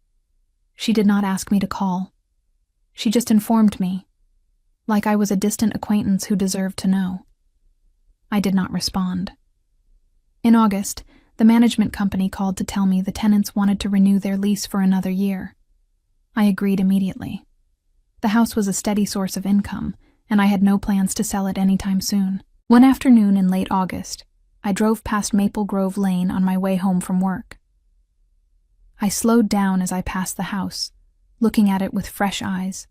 She did not ask me to call. She just informed me, like I was a distant acquaintance who deserved to know. I did not respond. In August, the management company called to tell me the tenants wanted to renew their lease for another year. I agreed immediately. The house was a steady source of income, and I had no plans to sell it anytime soon. One afternoon in late August, I drove past Maple Grove Lane on my way home from work. I slowed down as I passed the house, looking at it with fresh eyes.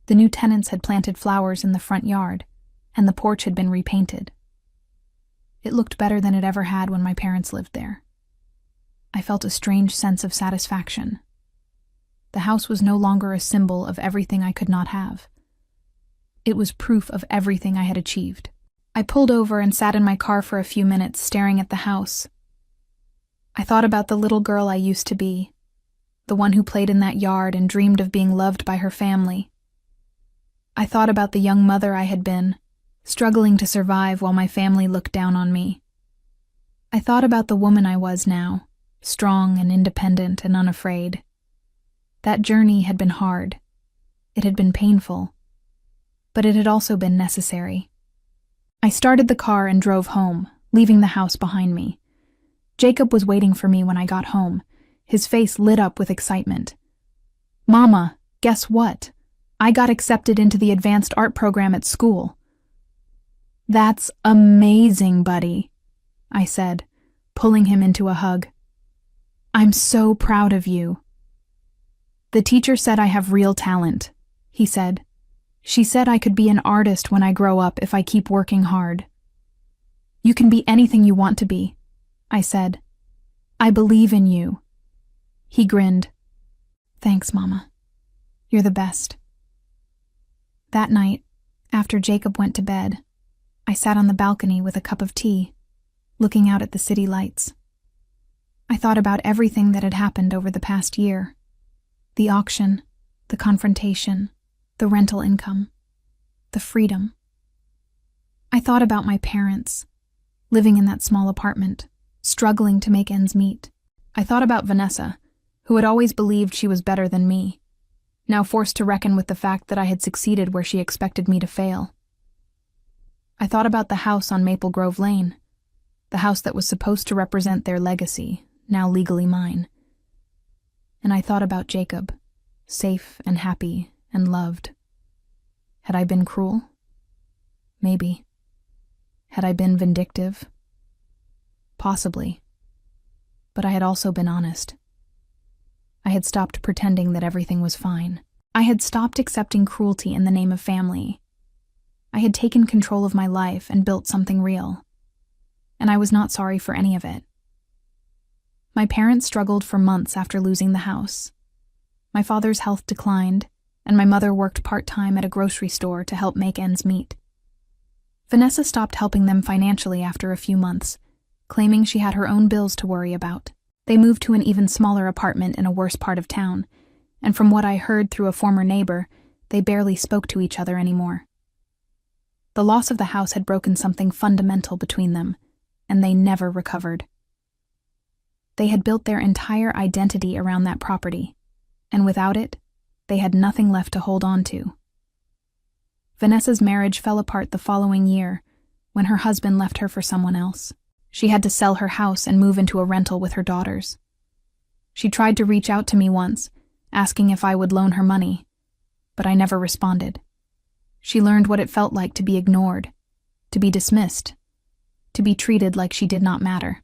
The new tenants had planted flowers in the front yard, and the porch had been repainted. It looked better than it ever had when my parents lived there. I felt a strange sense of satisfaction. The house was no longer a symbol of everything I could not have. It was proof of everything I had achieved. I pulled over and sat in my car for a few minutes, staring at the house. I thought about the little girl I used to be, the one who played in that yard and dreamed of being loved by her family. I thought about the young mother I had been, struggling to survive while my family looked down on me. I thought about the woman I was now, strong and independent and unafraid. That journey had been hard. It had been painful. But it had also been necessary. I started the car and drove home, leaving the house behind me. Jacob was waiting for me when I got home, his face lit up with excitement. "Mama, guess what? I got accepted into the advanced art program at school." "That's amazing, buddy," I said, pulling him into a hug. "I'm so proud of you." "The teacher said I have real talent," he said. "She said I could be an artist when I grow up if I keep working hard." "You can be anything you want to be," I said. "I believe in you." He grinned. "Thanks, Mama. You're the best." That night, after Jacob went to bed, I sat on the balcony with a cup of tea, looking out at the city lights. I thought about everything that had happened over the past year. The auction, the confrontation, the rental income, the freedom. I thought about my parents, living in that small apartment, struggling to make ends meet. I thought about Vanessa, who had always believed she was better than me, now forced to reckon with the fact that I had succeeded where she expected me to fail. I thought about the house on Maple Grove Lane, the house that was supposed to represent their legacy, now legally mine. And I thought about Jacob, safe and happy and loved. Had I been cruel? Maybe. Had I been vindictive? Possibly. But I had also been honest. I had stopped pretending that everything was fine. I had stopped accepting cruelty in the name of family. I had taken control of my life and built something real. And I was not sorry for any of it. My parents struggled for months after losing the house. My father's health declined, and my mother worked part-time at a grocery store to help make ends meet. Vanessa stopped helping them financially after a few months, claiming she had her own bills to worry about. They moved to an even smaller apartment in a worse part of town, and from what I heard through a former neighbor, they barely spoke to each other anymore. The loss of the house had broken something fundamental between them, and they never recovered. They had built their entire identity around that property, and without it, they had nothing left to hold on to. Vanessa's marriage fell apart the following year, when her husband left her for someone else. She had to sell her house and move into a rental with her daughters. She tried to reach out to me once, asking if I would loan her money, but I never responded. She learned what it felt like to be ignored, to be dismissed, to be treated like she did not matter.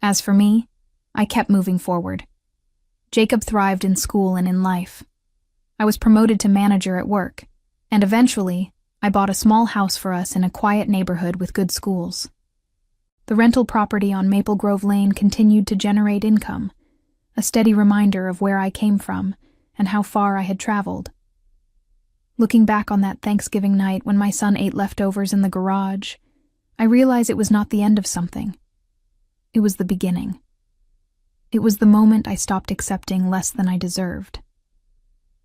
As for me, I kept moving forward. Jacob thrived in school and in life. I was promoted to manager at work, and eventually, I bought a small house for us in a quiet neighborhood with good schools. The rental property on Maple Grove Lane continued to generate income, a steady reminder of where I came from and how far I had traveled. Looking back on that Thanksgiving night when my son ate leftovers in the garage, I realized it was not the end of something. It was the beginning. It was the moment I stopped accepting less than I deserved.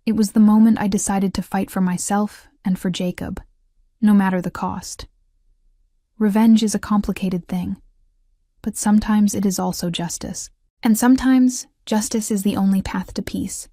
It was the moment I decided to fight for myself and for Jacob, no matter the cost. Revenge is a complicated thing, but sometimes it is also justice. And sometimes justice is the only path to peace.